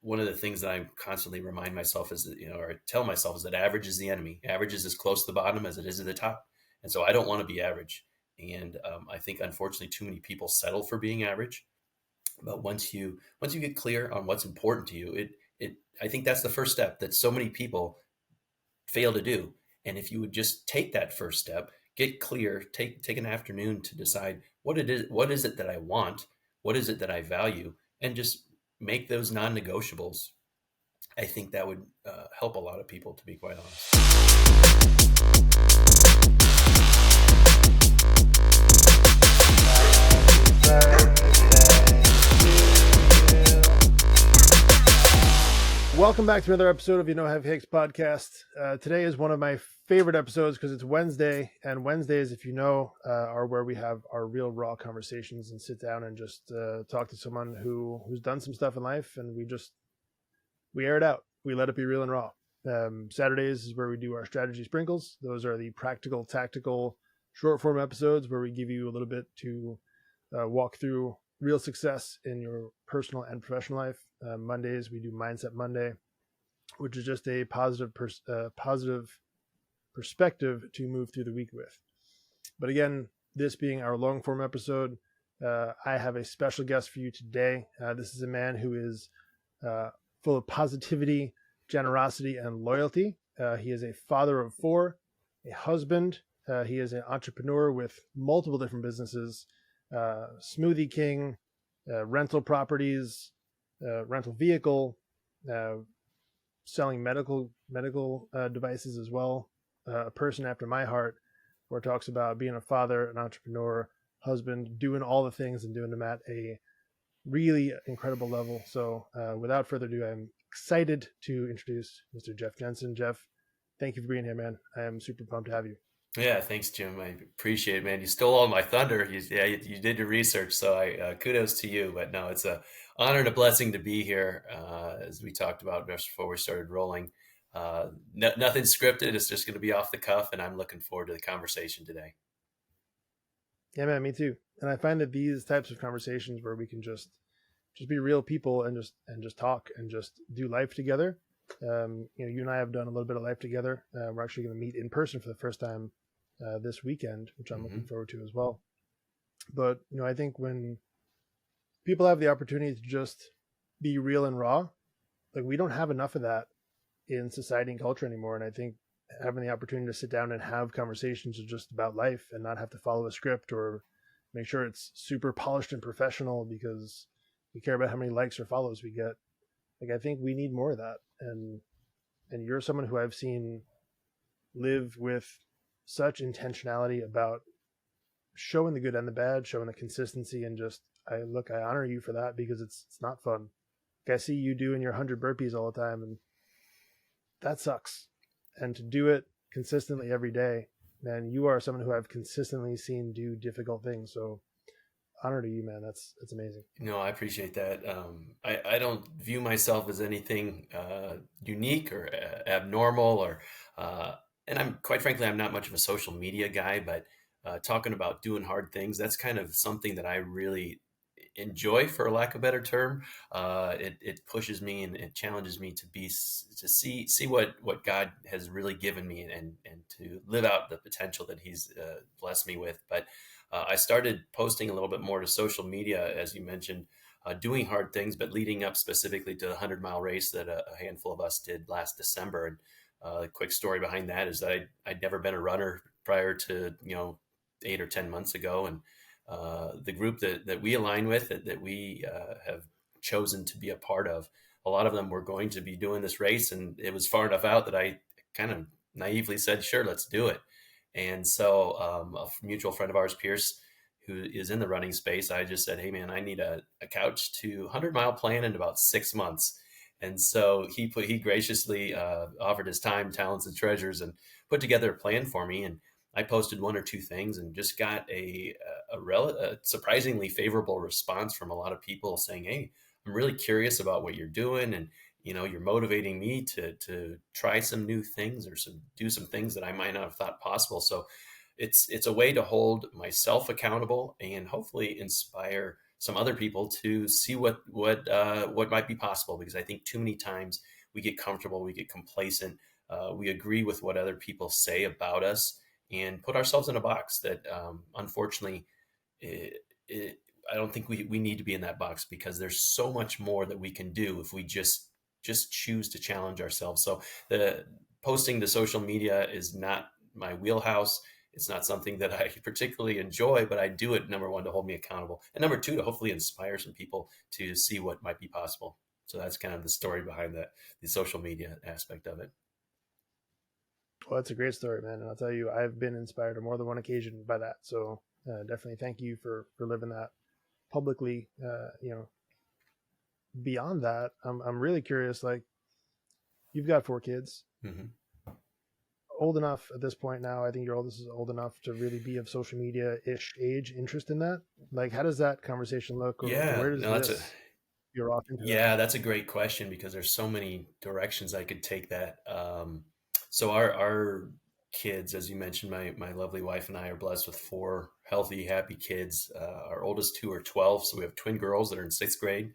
one of the things that I constantly remind myself is that, or tell myself is that average is the enemy. Average is as close to the bottom as it is at the top. And so I don't want to be average. And I think, unfortunately, too many people settle for being average. But once you get clear on what's important to you, I think that's the first step that so many people fail to do. And if you would just take that first step, get clear, take an afternoon to decide what is it that I want, what is it that I value, and just make those non-negotiables. I think that would help a lot of people, to be quite honest. Welcome back to another episode of Have Hicks podcast. Today is one of my favorite episodes because it's Wednesday, and Wednesdays, if are where we have our real raw conversations and sit down and just talk to someone who's done some stuff in life, and we air it out. We let it be real and raw. Saturdays is where we do our strategy sprinkles. Those are the practical, tactical, short form episodes where we give you a little bit to walk through real success in your personal and professional life. Mondays, we do Mindset Monday, which is just a positive perspective to move through the week with. But again, this being our long form episode, I have a special guest for you today. This is a man who is full of positivity, generosity, and loyalty. He is a father of 4, a husband. He is an entrepreneur with multiple different businesses, Smoothie King, rental properties, rental vehicle, selling medical devices as well. A person after my heart, where it talks about being a father, an entrepreneur, husband, doing all the things and doing them at a really incredible level. So without further ado, I'm excited to introduce Mr. Geoff Jensen. Geoff, thank you for being here, man. I am super pumped to have you. Yeah, thanks, Jim. I appreciate it, man. You stole all my thunder. You did your research, so kudos to you. But no, it's a honor and a blessing to be here. As we talked about just before we started rolling, nothing scripted. It's just going to be off the cuff, and I'm looking forward to the conversation today. Yeah, man, me too. And I find that these types of conversations where we can just be real people and just talk and just do life together. You and I have done a little bit of life together. We're actually going to meet in person for the first time this weekend, which I'm looking forward to as well. But, I think when people have the opportunity to just be real and raw, like we don't have enough of that in society and culture anymore. And I think having the opportunity to sit down and have conversations just about life and not have to follow a script or make sure it's super polished and professional because we care about how many likes or follows we get. Like, I think we need more of that. And you're someone who I've seen live with such intentionality about showing the good and the bad, showing the consistency, and just I honor you for that because it's not fun. Like I see you doing your 100 burpees all the time, and that sucks. And to do it consistently every day, man, you are someone who I've consistently seen do difficult things. So honor to you, man. That's amazing. No, I appreciate that. I don't view myself as anything unique or abnormal or and I'm quite frankly, I'm not much of a social media guy, but talking about doing hard things, that's kind of something that I really enjoy, for lack of a better term. It pushes me and it challenges me to see what God has really given me and to live out the potential that He's blessed me with. But I started posting a little bit more to social media, as you mentioned, doing hard things, but leading up specifically to the 100-mile race that a handful of us did last December. And a quick story behind that is that I'd never been a runner prior to 8 or 10 months ago, and the group that we align with, that we have chosen to be a part of, a lot of them were going to be doing this race, and it was far enough out that I kind of naively said, "Sure, let's do it." And so a mutual friend of ours, Pierce, who is in the running space, I just said, "Hey, man, I need a couch to 100-mile plan in about 6 months." And so he graciously offered his time, talents, and treasures and put together a plan for me. And I posted 1 or 2 things and just got a surprisingly favorable response from a lot of people saying, "Hey, I'm really curious about what you're doing. And, you're motivating me to try some new things or do some things that I might not have thought possible." So it's a way to hold myself accountable and hopefully inspire some other people to see what might be possible. Because I think too many times we get comfortable, we get complacent, we agree with what other people say about us, and put ourselves in a box that unfortunately it, it, I don't think we need to be in that box, because there's so much more that we can do if we just choose to challenge ourselves. So the posting to social media is not my wheelhouse. It's not something that I particularly enjoy, but I do it, number one, to hold me accountable, and number two, to hopefully inspire some people to see what might be possible. So that's kind of the story behind the social media aspect of it. Well, that's a great story, man. And I'll tell you, I've been inspired on more than one occasion by that. So definitely thank you for living that publicly. Beyond that, I'm really curious. Like, you've got 4 kids, Hmm. old enough at this point now. I think your oldest is old enough to really be of social media ish age interest in that. Like, how does that conversation look, or Yeah, where does no, this you're off into that? that's a great question, because there's so many directions I could take that. So our kids, as you mentioned, my lovely wife and I are blessed with four healthy, happy kids. Our oldest two are 12, so we have twin girls that are in sixth grade.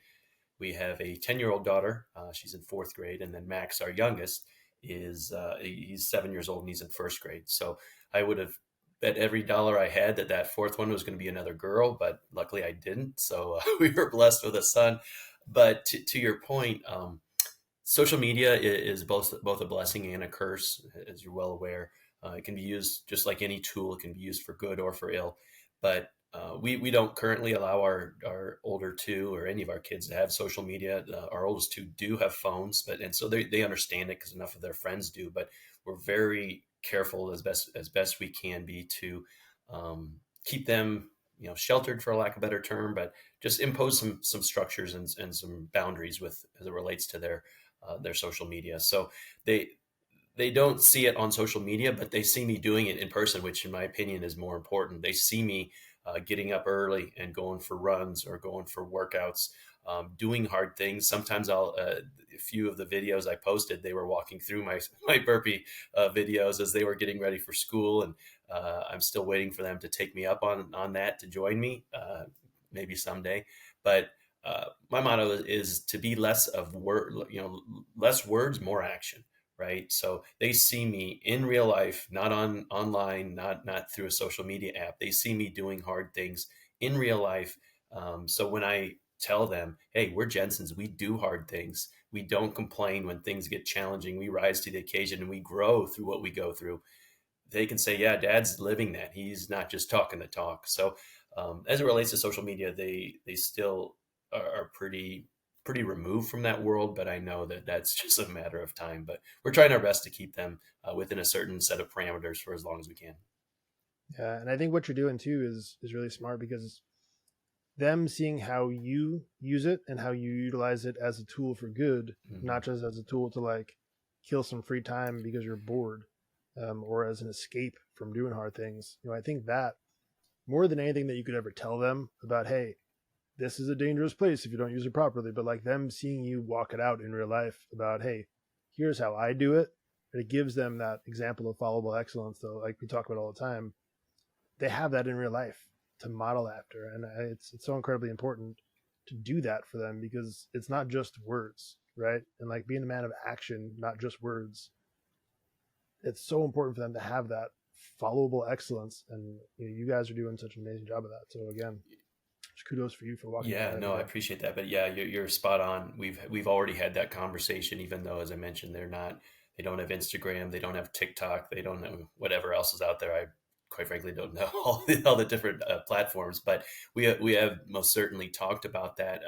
We have a 10-year-old daughter. She's in fourth grade. And then Max, our youngest, he's 7 years old and he's in first grade. So I would have bet every dollar I had that that fourth one was going to be another girl, but luckily I didn't. So we were blessed with a son. But to your point, social media is both a blessing and a curse, as you're well aware. It can be used just like any tool. It can be used for good or for ill. But we don't currently allow our older two or any of our kids to have social media. Our oldest two do have phones, and so they understand it because enough of their friends do. But we're very careful as best we can be to keep them, sheltered, for lack of a better term, but just impose some structures and some boundaries with as it relates to their social media. So they they don't see it on social media, but they see me doing it in person, which in my opinion is more important. They see me getting up early and going for runs or going for workouts, doing hard things. Sometimes a few of the videos I posted, they were walking through my burpee videos as they were getting ready for school. And I'm still waiting for them to take me up on that to join me, maybe someday. But my motto is to be less of word, less words, more action, right? So they see me in real life, not online, not through a social media app. They see me doing hard things in real life. So when I tell them, "Hey, we're Jensens. We do hard things. We don't complain when things get challenging. We rise to the occasion and we grow through what we go through." They can say, "Yeah, Dad's living that. He's not just talking the talk." So as it relates to social media, they still are pretty removed from that world, but I know that that's just a matter of time. But we're trying our best to keep them within a certain set of parameters for as long as we can. Yeah, and I think what you're doing too is really smart, because them seeing how you use it and how you utilize it as a tool for good, Hmm. not just as a tool to like kill some free time because you're bored, or as an escape from doing hard things. I think that more than anything that you could ever tell them about, hey, this is a dangerous place if you don't use it properly, but like them seeing you walk it out in real life about, hey, here's how I do it. And it gives them that example of followable excellence, though, like we talk about all the time. They have that in real life to model after, and it's so incredibly important to do that for them, because it's not just words, right? And like being a man of action, not just words. It's so important for them to have that followable excellence, and you guys are doing such an amazing job of that. So again, just kudos for you for walking that Yeah, out every no, I day. appreciate that. But yeah, you're spot on. We've already had that conversation, even though, as I mentioned, they don't have Instagram, they don't have TikTok, they don't know whatever else is out there. I quite frankly don't know all the different platforms, but we have most certainly talked about that,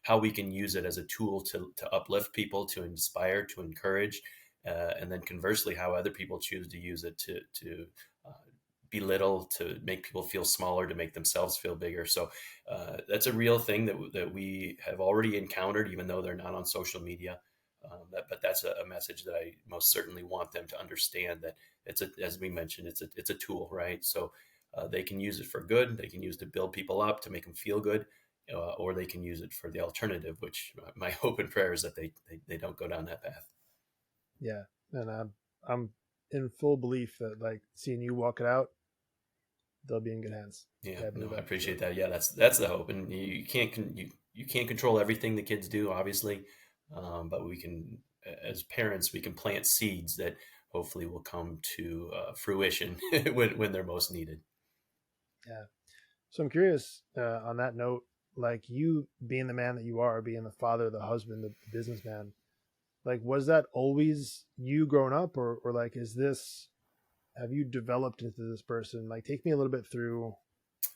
how we can use it as a tool to uplift people, to inspire, to encourage, and then conversely, how other people choose to use it to uh, belittle, to make people feel smaller, to make themselves feel bigger. So that's a real thing that we have already encountered, even though they're not on social media. But that's a message that I most certainly want them to understand, that as we mentioned, it's a tool, right? So they can use it for good. They can use it to build people up, to make them feel good, or they can use it for the alternative. Which my hope and prayer is that they don't go down that path. Yeah, and I'm in full belief that like seeing you walk it out, they'll be in good hands. Yeah, Yeah, I no, believe I that for sure. appreciate that. Yeah, that's the hope, and you can't control everything the kids do, obviously, but we can, as parents, we can plant seeds that hopefully will come to fruition when they're most needed. Yeah. So I'm curious, on that note, like you being the man that you are, being the father, the husband, the businessman, like was that always you growing up, or like is this, have you developed into this person? Like take me a little bit through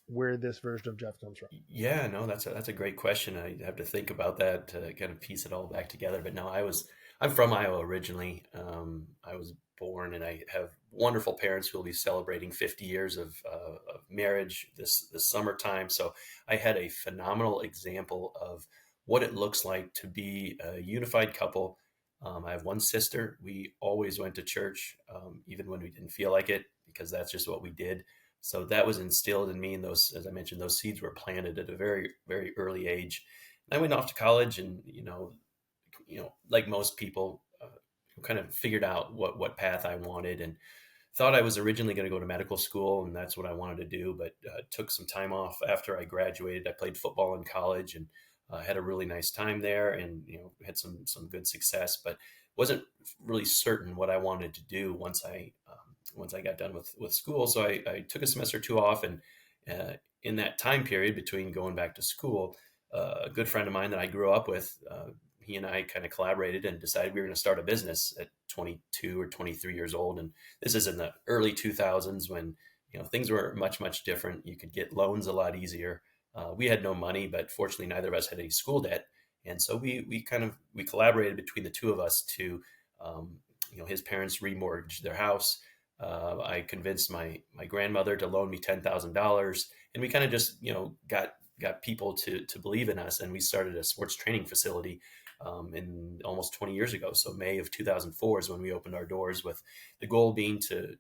where this version of Geoff comes from. Yeah, no, that's a great question. I have to think about that to kind of piece it all back together. But no, I'm from Iowa originally. I was born, and I have wonderful parents who will be celebrating 50 years of marriage this summertime. So I had a phenomenal example of what it looks like to be a unified couple. I have one sister. We always went to church, even when we didn't feel like it, because that's just what we did. So that was instilled in me, and those, as I mentioned, those seeds were planted at a very, very early age. I went off to college, and like most people, kind of figured out what path I wanted, and thought I was originally going to go to medical school, and that's what I wanted to do. But took some time off after I graduated. I played football in college, and had a really nice time there, and had some good success, but wasn't really certain what I wanted to do once I got done with school. So I took a semester or two off, and in that time period between going back to school, a good friend of mine that I grew up with, he and I kind of collaborated and decided we were going to start a business at 22 or 23 years old. And this is in the early 2000s when things were much different. You could get loans a lot easier. We had no money, but fortunately neither of us had any school debt, and so we collaborated between the two of us to, his parents remortgaged their house. I convinced my grandmother to loan me $10,000, and we kind of just got people to believe in us, and we started a sports training facility in almost 20 years ago. So May of 2004 is when we opened our doors, with the goal being to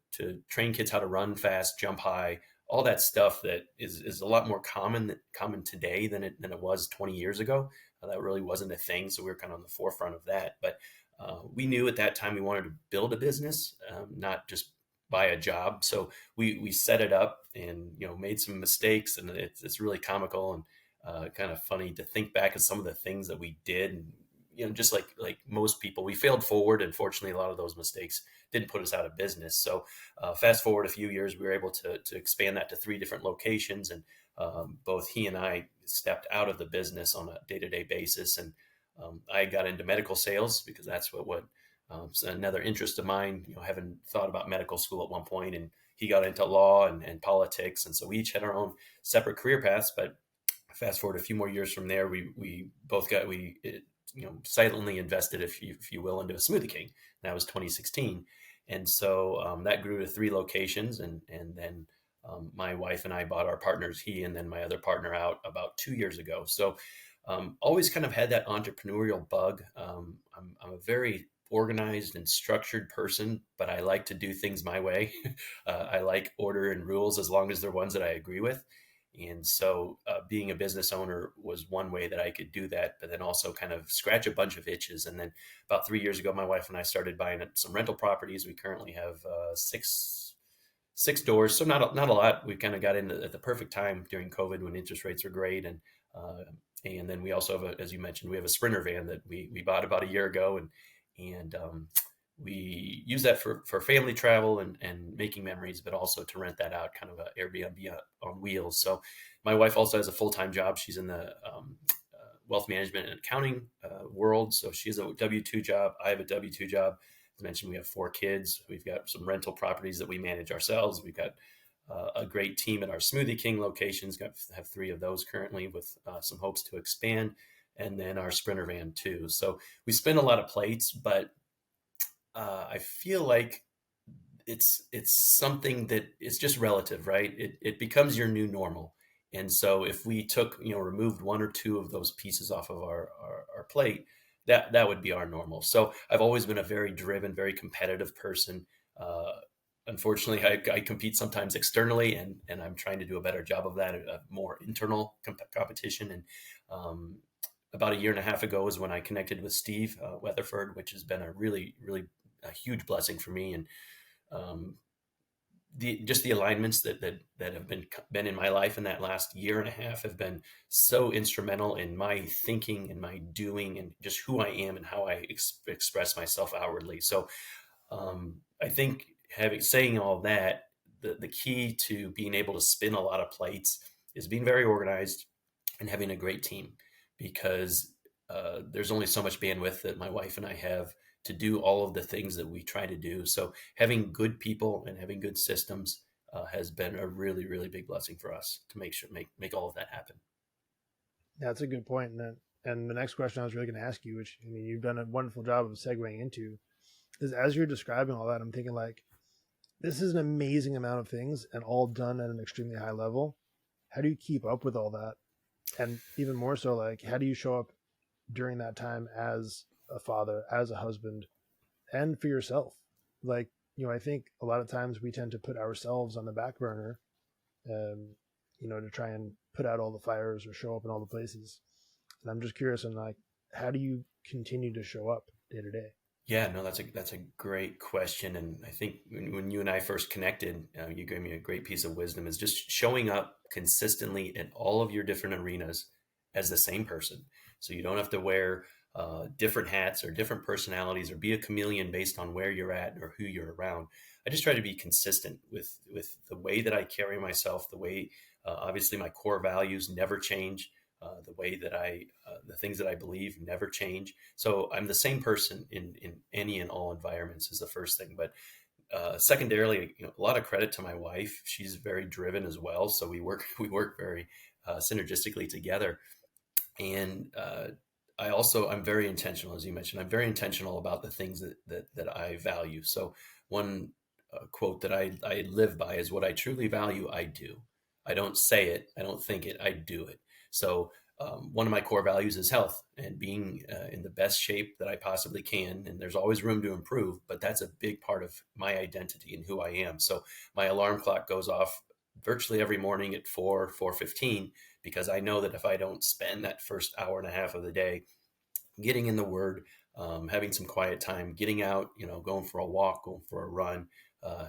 train kids how to run fast, jump high, all that stuff that is a lot more common today than it was 20 years ago. That really wasn't a thing, so we were kind of on the forefront of that. But we knew at that time we wanted to build a business, not just buy a job. So we set it up, and made some mistakes, and it's really comical and kind of funny to think back at some of the things that we did. And just like most people, we failed forward, and fortunately a lot of those mistakes didn't put us out of business. So fast forward a few years, we were able to expand that to 3 different locations, and both he and I stepped out of the business on a day-to-day basis. And I got into medical sales because that's what another interest of mine, having thought about medical school at one point, and he got into law and politics. And so we each had our own separate career paths. But fast forward a few more years from there, we both got, silently invested, if you will, into a Smoothie King. And that was 2016. And so that grew to 3 locations. And then my wife and I bought our partners, he and then my other partner, out about 2 years ago. So always kind of had that entrepreneurial bug. I'm a very organized and structured person, but I like to do things my way. I like order and rules as long as they're ones that I agree with. And so being a business owner was one way that I could do that, but then also kind of scratch a bunch of itches. And then about 3 years ago, my wife and I started buying some rental properties. We currently have six doors, so not a lot. We kind of got in at the perfect time during COVID when interest rates were great. And then we also have, as you mentioned, we have a Sprinter van that we bought about a year ago, and we use that for family travel and making memories, but also to rent that out, kind of a Airbnb on wheels. So my wife also has a full-time job. She's in the wealth management and accounting world. So she has a W-2 job. I have a W-2 job. As mentioned, we have 4 kids. We've got some rental properties that we manage ourselves. We've got a great team at our Smoothie King locations. Have 3 of those currently, with some hopes to expand, and then our Sprinter van too. So we spin a lot of plates, but I feel like it's something that is just relative, right? It becomes your new normal. And so if we took, removed 1 or 2 of those pieces off of our plate, that would be our normal. So I've always been a very driven, very competitive person. Uh, Unfortunately, I compete sometimes externally, and I'm trying to do a better job of that, a more internal competition. And about a year and a half ago is when I connected with Steve Weatherford, which has been a really, really a huge blessing for me. And um, the alignments that have been in my life in that last year and a half have been so instrumental in my thinking and my doing and just who I am and how I express myself outwardly. So I think having saying all that, the key to being able to spin a lot of plates is being very organized and having a great team, because there's only so much bandwidth that my wife and I have to do all of the things that we try to do. So having good people and having good systems has been a really, really big blessing for us to make all of that happen. Yeah, that's a good point. And the next question I was really going to ask you, which I mean, you've done a wonderful job of segueing into, is as you're describing all that, I'm thinking like, this is an amazing amount of things and all done at an extremely high level. How do you keep up with all that? And even more so, like, how do you show up during that time as a father, as a husband, and for yourself? Like, I think a lot of times we tend to put ourselves on the back burner, um, to try and put out all the fires or show up in all the places. And I'm just curious, and like, how do you continue to show up day to day? Yeah, no, that's a great question, and I think when you and I first connected, you gave me a great piece of wisdom: is just showing up consistently in all of your different arenas as the same person. So you don't have to wear different hats or different personalities or be a chameleon based on where you're at or who you're around. I just try to be consistent with the way that I carry myself, the way obviously my core values never change. The way that the things that I believe never change. So I'm the same person in any and all environments is the first thing. But secondarily, a lot of credit to my wife. She's very driven as well. So we work very synergistically together. And I'm very intentional, as you mentioned. I'm very intentional about the things that I value. So one quote that I live by is, what I truly value, I do. I don't say it, I don't think it, I do it. So one of my core values is health and being in the best shape that I possibly can. And there's always room to improve, but that's a big part of my identity and who I am. So my alarm clock goes off virtually every morning at 4:15, because I know that if I don't spend that first hour and a half of the day getting in the word, having some quiet time, getting out, going for a walk, going for a run, uh,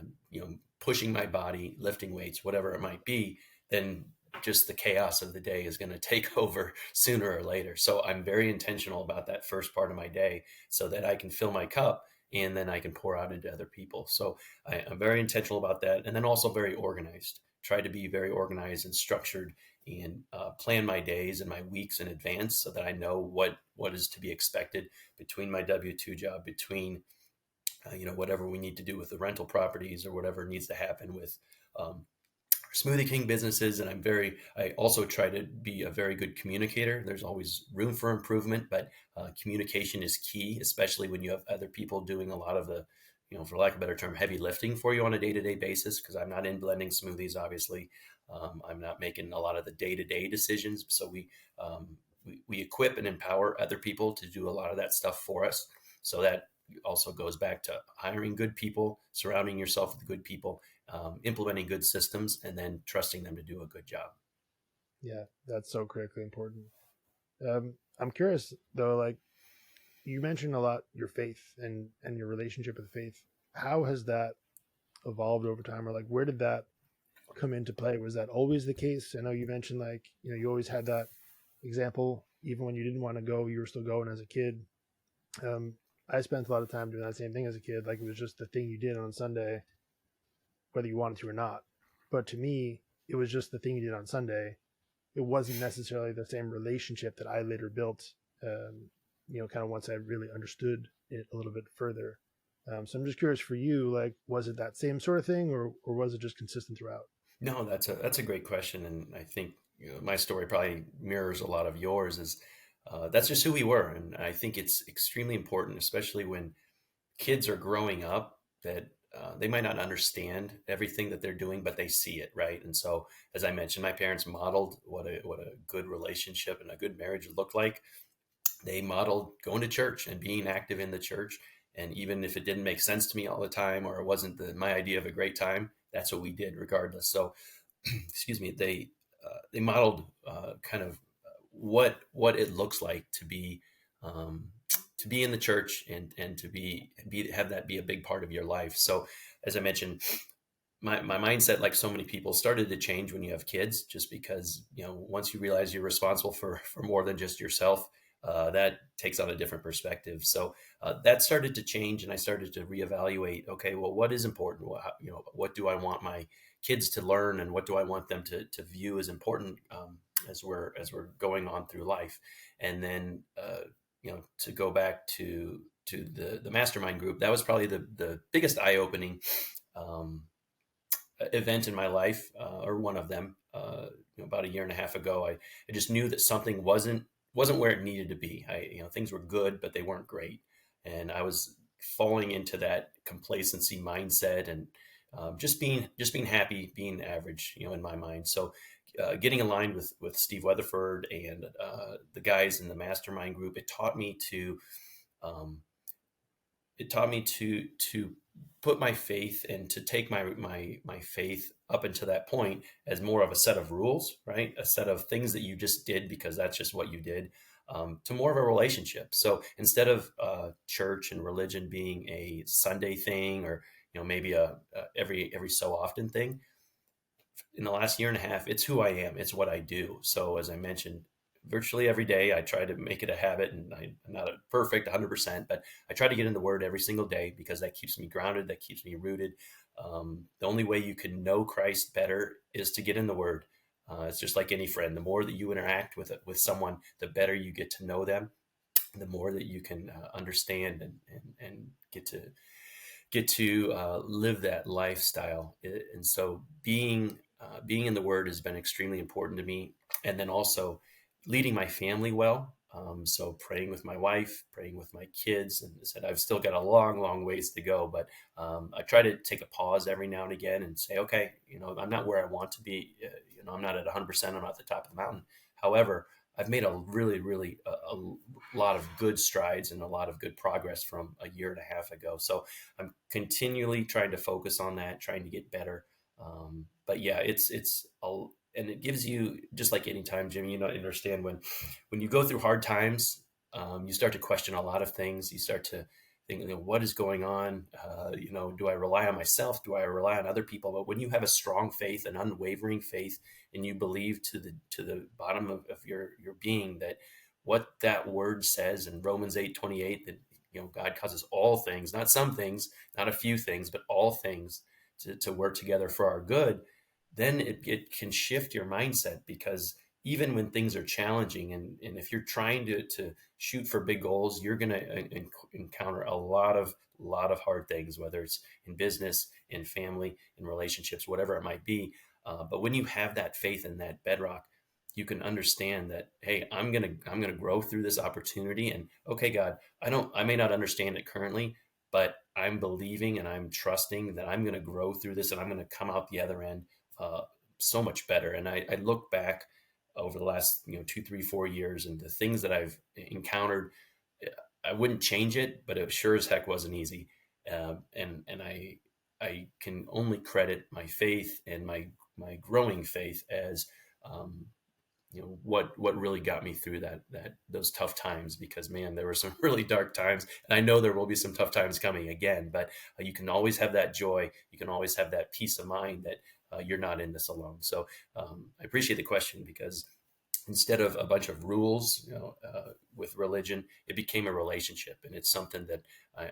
pushing my body, lifting weights, whatever it might be, then just the chaos of the day is going to take over sooner or later. So I'm very intentional about that first part of my day so that I can fill my cup and then I can pour out into other people. So I'm very intentional about that. And then also very organized. Try to be very organized and structured and plan my days and my weeks in advance so that I know what is to be expected between my W-2 job, between whatever we need to do with the rental properties or whatever needs to happen with um, Smoothie King businesses. And I also try to be a very good communicator. There's always room for improvement, but communication is key, especially when you have other people doing a lot of the, for lack of a better term, heavy lifting for you on a day-to-day basis. Because I'm not in blending smoothies, obviously. I'm not making a lot of the day-to-day decisions. So we equip and empower other people to do a lot of that stuff for us. So that also goes back to hiring good people, surrounding yourself with good people, implementing good systems, and then trusting them to do a good job. Yeah, that's so critically important. I'm curious though, like you mentioned a lot your faith and your relationship with faith. How has that evolved over time, or like where did that come into play? Was that always the case? I know you mentioned like you always had that example, even when you didn't want to go, you were still going as a kid. Um, I spent a lot of time doing that same thing as a kid. Like it was just the thing you did on Sunday, whether you wanted to or not. But to me, it was just the thing you did on Sunday. It wasn't necessarily the same relationship that I later built, kind of once I really understood it a little bit further. So I'm just curious for you, like, was it that same sort of thing, or was it just consistent throughout? No, that's a great question, and I think my story probably mirrors a lot of yours. Is That's just who we were, and I think it's extremely important, especially when kids are growing up, that they might not understand everything that they're doing, but they see it, right? And so, as I mentioned, my parents modeled what a good relationship and a good marriage looked like. They modeled going to church and being active in the church. And even if it didn't make sense to me all the time, or it wasn't my idea of a great time, that's what we did regardless. So, excuse me, they modeled kind of what it looks like um, to be in the church and to be have that be a big part of your life. So, as I mentioned, my mindset, like so many people, started to change when you have kids, just because, once you realize you're responsible for more than just yourself, that takes on a different perspective. So that started to change, and I started to reevaluate. Okay, well, what is important? What do I want my kids to learn, and what do I want them to view as important, as we're going on through life? And then to go back to the mastermind group, that was probably the biggest eye opening um, event in my life, or one of them. About a year and a half ago, I just knew that something wasn't where it needed to be. Things were good, but they weren't great, and I was falling into that complacency mindset, and just being happy, being average, in my mind. So, getting aligned with Steve Weatherford and the guys in the mastermind group, um, it taught me to put my faith, and to take my faith up until that point as more of a set of rules, right? A set of things that you just did because that's just what you did, to more of a relationship. So instead of church and religion being a Sunday thing, or maybe a every so often thing, in the last year and a half, it's who I am. It's what I do. So as I mentioned, virtually every day, I try to make it a habit, and I'm not a perfect 100%, but I try to get in the Word every single day, because that keeps me grounded, that keeps me rooted. The only way you can know Christ better is to get in the Word. It's just like any friend. The more that you interact with someone, the better you get to know them, the more that you can understand, and get to live that lifestyle. And so being in the Word has been extremely important to me. And then also leading my family well. So praying with my wife, praying with my kids, and I said I've still got a long, long ways to go, but I try to take a pause every now and again and say, okay, I'm not where I want to be. I'm not at 100%. I'm not at the top of the mountain. However, I've made a really, really a lot of good strides and a lot of good progress from a year and a half ago. So I'm continually trying to focus on that, trying to get better. But yeah, and it gives you, just like any time, Jimmy, understand when you go through hard times, you start to question a lot of things. You start to think, what is going on? Do I rely on myself? Do I rely on other people? But when you have a strong faith, an unwavering faith, and you believe to the bottom of your being that what that word says in Romans 8:28, that God causes all things, not some things, not a few things, but all things to work together for our good, then it can shift your mindset. Because even when things are challenging, and if you're trying to shoot for big goals, you're going to encounter a lot of hard things, whether it's in business, in family, in relationships, whatever it might be. But when you have that faith in that bedrock, you can understand that, hey, I'm gonna grow through this opportunity. And okay, God, I may not understand it currently, but I'm believing and I'm trusting that I'm gonna grow through this, and I'm gonna come out the other end uh, so much better. And I look back over the last 2, 3, 4 years, and the things that I've encountered, I wouldn't change it, but it sure as heck wasn't easy. And I can only credit my faith and my growing faith as um, what really got me through those tough times. Because man, there were some really dark times, and I know there will be some tough times coming again. But you can always have that joy. You can always have that peace of mind that you're not in this alone. So I appreciate the question, because instead of a bunch of rules, with religion, it became a relationship, and it's something that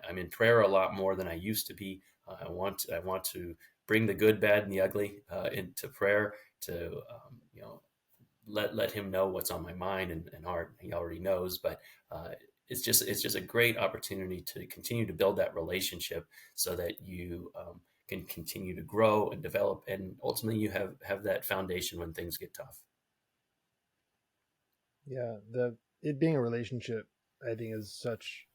I'm in prayer a lot more than I used to be. I want to bring the good, bad, and the ugly into prayer, to let him know what's on my mind and heart. He already knows, but it's just a great opportunity to continue to build that relationship, so that you can continue to grow and develop, and ultimately you have that foundation when things get tough. Yeah, the it being a relationship, I think, is such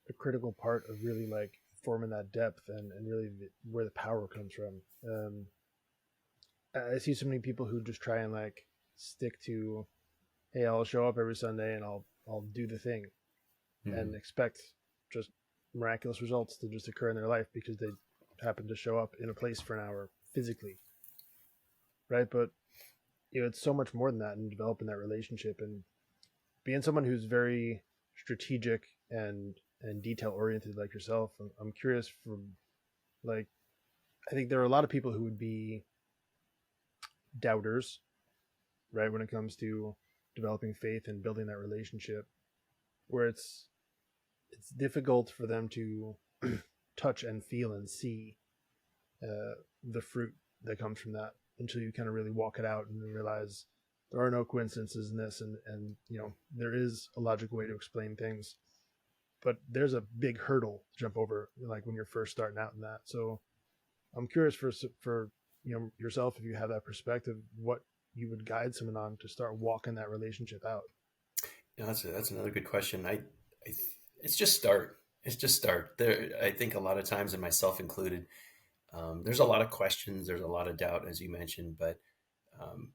a critical part of really like forming that depth, and really where the power comes from. I see so many people who just try and like stick to, hey, I'll show up every Sunday and I'll do the thing, and Mhm. expect just miraculous results to just occur in their life because they happen to show up in a place for an hour physically, right? But it's so much more than that, in developing that relationship and being someone who's very strategic and detail oriented like yourself. I'm curious from like I think there are a lot of people who would be doubters, right, when it comes to developing faith and building that relationship, where it's difficult for them to touch and feel and see the fruit that comes from that until you kind of really walk it out and realize there are no coincidences in this, and there is a logical way to explain things, but there's a big hurdle to jump over, like when you're first starting out in that. So I'm curious for yourself, if you have that perspective, what you would guide someone on to start walking that relationship out. That's another good question. I it's just start. It's just start. There, I think a lot of times, and myself included, there's a lot of questions. There's a lot of doubt, as you mentioned. But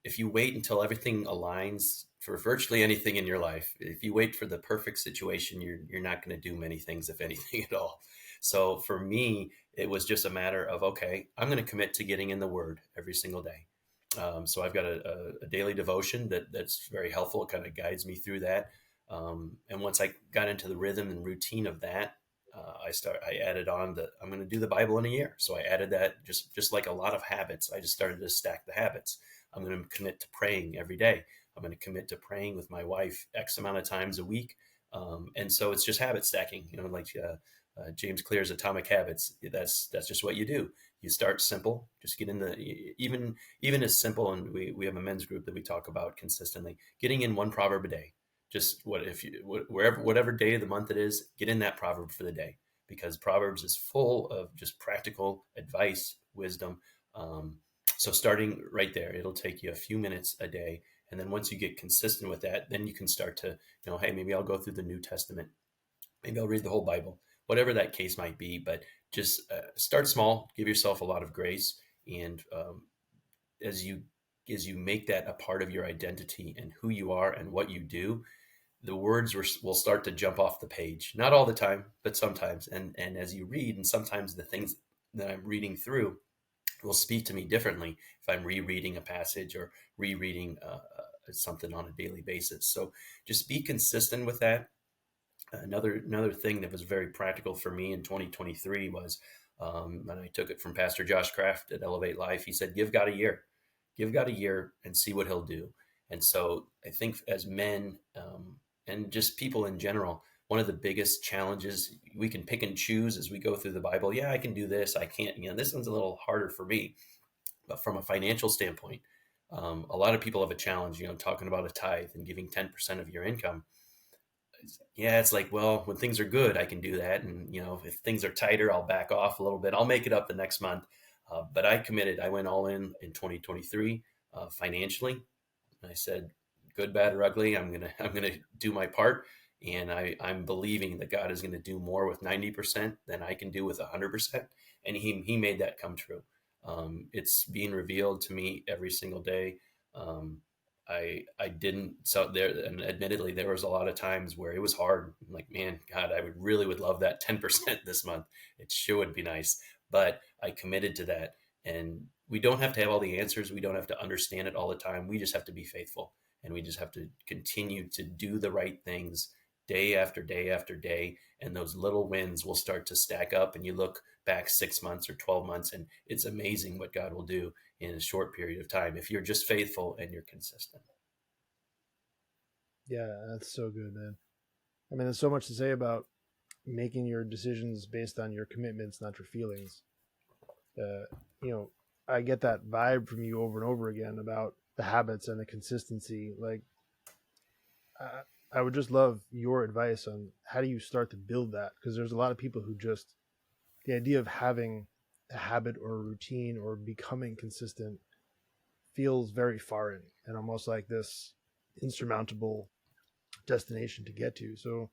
if you wait until everything aligns for virtually anything in your life, if you wait for the perfect situation, you're not going to do many things, if anything at all. So for me, it was just a matter of, okay, I'm going to commit to getting in the Word every single day. So I've got a daily devotion that's very helpful. It kind of guides me through that. And once I got into the rhythm and routine of that, I added on that I'm going to do the Bible in a year. So I added that, just like a lot of habits. I just started to stack the habits. I'm going to commit to praying every day. I'm going to commit to praying with my wife X amount of times a week. And so it's just habit stacking, like James Clear's Atomic Habits. That's just what you do. You start simple, just get in the, even as simple. And we have a men's group that we talk about consistently, getting in one proverb a day. Just whatever day of the month it is, get in that proverb for the day, because Proverbs is full of just practical advice, wisdom. So starting right there, it'll take you a few minutes a day. And then once you get consistent with that, then you can start to, hey, maybe I'll go through the New Testament. Maybe I'll read the whole Bible, whatever that case might be. But just start small, give yourself a lot of grace. And as you make that a part of your identity and who you are and what you do, the words will start to jump off the page. Not all the time, but sometimes. And as you read, and sometimes the things that I'm reading through will speak to me differently if I'm rereading a passage or rereading something on a daily basis. So just be consistent with that. Another thing that was very practical for me in 2023 was, and I took it from Pastor Josh Kraft at Elevate Life. He said, give God a year and see what he'll do. And so I think as men, and just people in general, one of the biggest challenges, we can pick and choose as we go through the Bible. Yeah, I can do this. I can't, this one's a little harder for me. But from a financial standpoint, a lot of people have a challenge, talking about a tithe and giving 10% of your income. Yeah, it's like, well, when things are good, I can do that. And, if things are tighter, I'll back off a little bit. I'll make it up the next month. But I committed, I went all in 2023 financially. I said, good, bad, or ugly, I'm gonna do my part, and I'm believing that God is going to do more with 90% than I can do with 100%, and He made that come true. It's being revealed to me every single day. I didn't, so there, and admittedly there was a lot of times where it was hard. I'm like, man, God, I would love that 10% this month. It sure would be nice, but I committed to that. And we don't have to have all the answers. We don't have to understand it all the time. We just have to be faithful, and we just have to continue to do the right things day after day after day. And those little wins will start to stack up. And you look back 6 months or 12 months, and it's amazing what God will do in a short period of time if you're just faithful and you're consistent. Yeah, that's so good, man. I mean, there's so much to say about making your decisions based on your commitments, not your feelings. uh, I get that vibe from you over and over again about the habits and the consistency. Like, I would just love your advice on how do you start to build that? Because there's a lot of people who just, the idea of having a habit or a routine or becoming consistent feels very foreign and almost like this insurmountable destination to get to. So,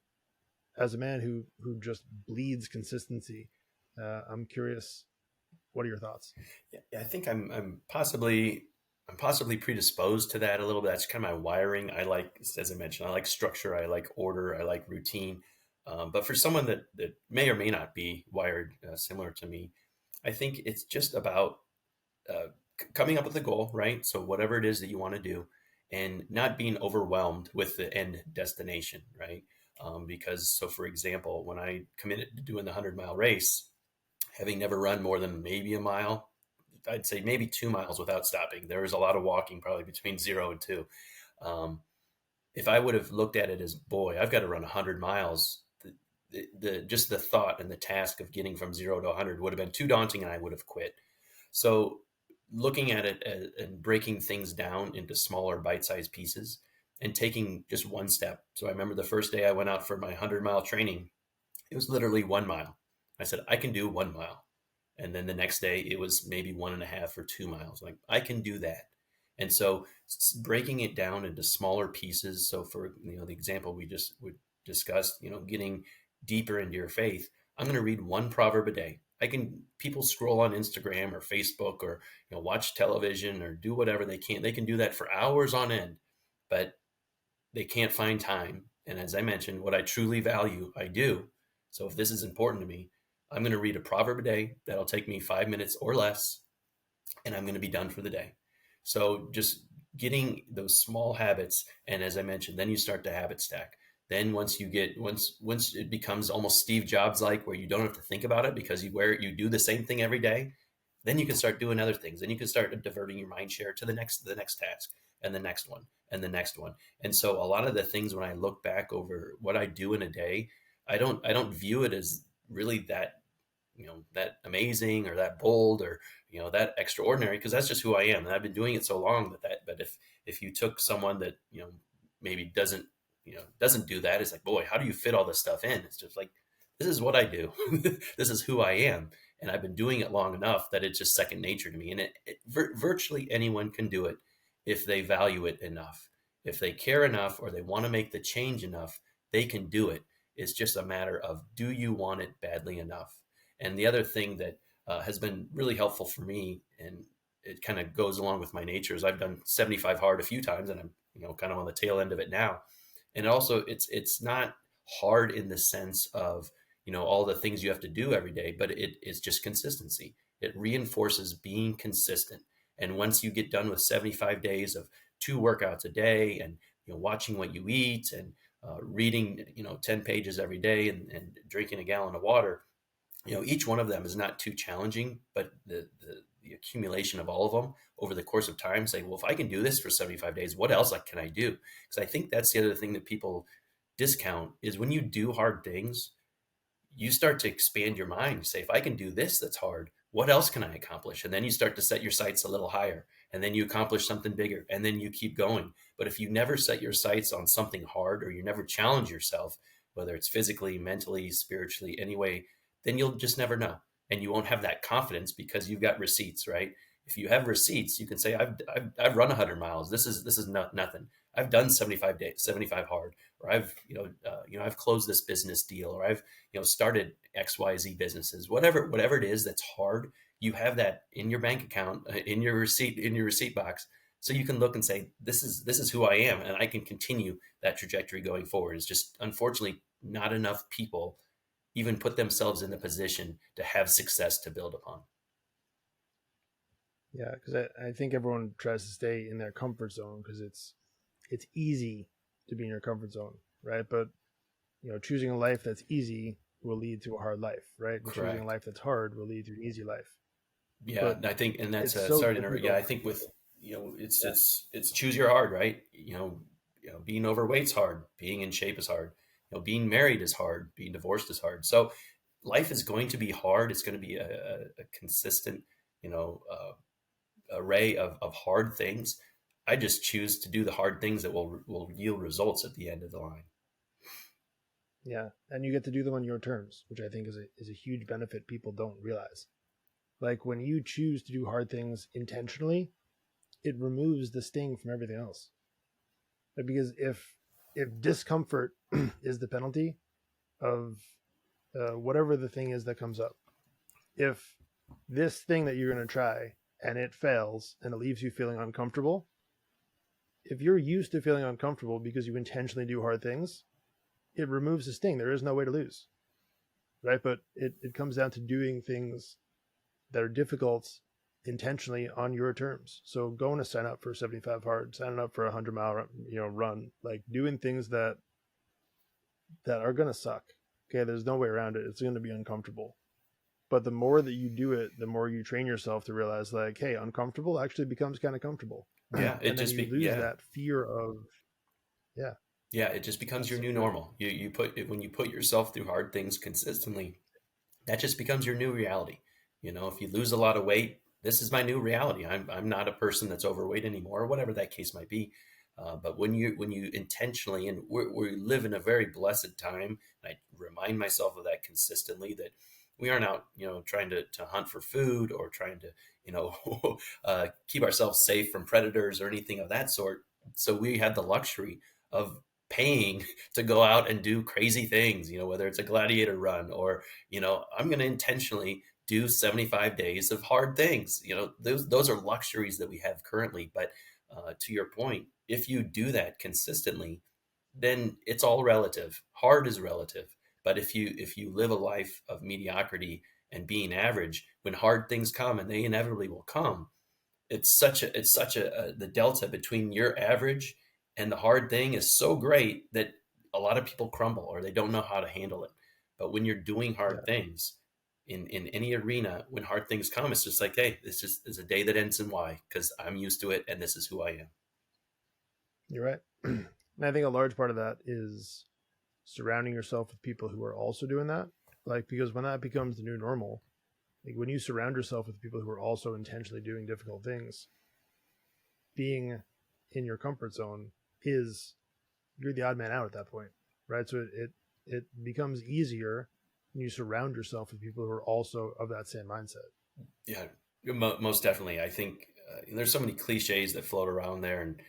as a man who just bleeds consistency, I'm curious, what are your thoughts? Yeah, I think I'm possibly predisposed to that a little bit. That's kind of my wiring. I like, as I mentioned, I like structure, I like order, I like routine. But for someone that may or may not be wired similar to me, I think it's just about coming up with a goal, right? So whatever it is that you want to do, and not being overwhelmed with the end destination, right? Because, so for example, when I committed to doing the 100-mile race, having never run more than maybe a mile, I'd say maybe 2 miles without stopping. There was a lot of walking, probably between 0 and 2. Um, if I would have looked at it as, boy, I've got to run 100 miles, just the thought and the task of getting from 0 to 100 would have been too daunting, and I would have quit. So looking at it and breaking things down into smaller bite-sized pieces and taking just one step. So I remember the first day I went out for my 100-mile training, it was literally 1 mile. I said, I can do 1 mile. And then the next day it was maybe 1.5 or 2 miles. Like, I can do that. And so breaking it down into smaller pieces. So for, the example we just would discuss, getting deeper into your faith, I'm going to read one proverb a day. People scroll on Instagram or Facebook or, watch television or do whatever they can. They can do that for hours on end, but they can't find time. And as I mentioned, what I truly value, I do. So if this is important to me, I'm going to read a proverb a day. That'll take me 5 minutes or less, and I'm going to be done for the day. So just getting those small habits, and as I mentioned, then you start to habit stack. Then once it becomes almost Steve Jobs like, where you don't have to think about it because you do the same thing every day, then you can start doing other things. Then you can start diverting your mind share to the next task, and the next one, and the next one. And so a lot of the things, when I look back over what I do in a day, I don't view it as really that amazing or that bold or that extraordinary, because that's just who I am, and I've been doing it so long but if you took someone that maybe doesn't do that, it's like, boy, how do you fit all this stuff in? It's just like, this is what I do. This is who I am, and I've been doing it long enough that it's just second nature to me. And virtually anyone can do it if they value it enough, if they care enough, or they want to make the change enough. They can do it. It's just a matter of, do you want it badly enough? And the other thing that has been really helpful for me, and it kind of goes along with my nature, is I've done 75 hard a few times, and I'm kind of on the tail end of it now. And also, it's not hard in the sense of all the things you have to do every day, but it is just consistency. It reinforces being consistent. And once you get done with 75 days of 2 workouts a day, and watching what you eat, and reading 10 pages every day, and drinking a gallon of water, each one of them is not too challenging, but the accumulation of all of them over the course of time, say, well, if I can do this for 75 days, what else can I do? Because I think that's the other thing that people discount, is when you do hard things, you start to expand your mind. You say, if I can do this that's hard, what else can I accomplish? And then you start to set your sights a little higher, and then you accomplish something bigger, and then you keep going. But if you never set your sights on something hard, or you never challenge yourself, whether it's physically, mentally, spiritually, anyway, then you'll just never know. And you won't have that confidence because you've got receipts, right? If you have receipts, you can say, I've run 100 miles. This is nothing. I've done 75 days, 75 hard, or I've closed this business deal, or I've started XYZ businesses, whatever it is that's hard. You have that in your bank account, in your receipt box, so you can look and say, this is who I am, and I can continue that trajectory going forward. It's just, unfortunately, not enough people even put themselves in the position to have success to build upon. Yeah, because I think everyone tries to stay in their comfort zone because it's easy to be in your comfort zone, right? But choosing a life that's easy will lead to a hard life, right? And choosing a life that's hard will lead to an easy life. Yeah, But I think, and that's so sorry to interrupt. Yeah, I think with it's choose your hard, right? Being overweight's hard, being in shape is hard, being married is hard, being divorced is hard. So life is going to be hard. It's going to be a consistent, array of hard things. I just choose to do the hard things that will yield results at the end of the line. Yeah, and you get to do them on your terms, which I think is a huge benefit people don't realize. Like, when you choose to do hard things intentionally, it removes the sting from everything else. Because if discomfort is the penalty of whatever the thing is that comes up, if this thing that you're going to try and it fails and it leaves you feeling uncomfortable, if you're used to feeling uncomfortable because you intentionally do hard things, it removes the sting. There is no way to lose, right? But it comes down to doing things that are difficult intentionally on your terms. So going to sign up for 75 hard, signing up for a 100-mile run, like doing things that are going to suck. Okay, there's no way around it. It's going to be uncomfortable. But the more that you do it, the more you train yourself to realize, like, hey, uncomfortable actually becomes kind of comfortable. Yeah, it And then just you be lose yeah. that fear of, yeah, Yeah, it just becomes that's your so new good. normal. When you put yourself through hard things consistently, that just becomes your new reality. If you lose a lot of weight, this is my new reality. I'm not a person that's overweight anymore, or whatever that case might be. But when you intentionally, and we live in a very blessed time, and I remind myself of that consistently, that we aren't out, trying to hunt for food, or trying to, keep ourselves safe from predators or anything of that sort. So we have the luxury of paying to go out and do crazy things, whether it's a gladiator run, or I'm going to intentionally do 75 days of hard things. Those are luxuries that we have currently. But to your point, if you do that consistently, then it's all relative. Hard is relative. But if you live a life of mediocrity and being average, when hard things come, and they inevitably will come, it's such a the delta between your average and the hard thing is so great that a lot of people crumble, or they don't know how to handle it. But when you're doing hard Yeah, things in any arena, when hard things come, it's just like, hey, this is a day that ends in Y, because I'm used to it and this is who I am. you're right. And I think a large part of that is surrounding yourself with people who are also doing that. Like, because when that becomes the new normal, like when you surround yourself with people who are also intentionally doing difficult things, being in your comfort zone is, you're the odd man out at that point, right? So it becomes easier when you surround yourself with people who are also of that same mindset. Yeah, most definitely. I think there's so many cliches that float around there, and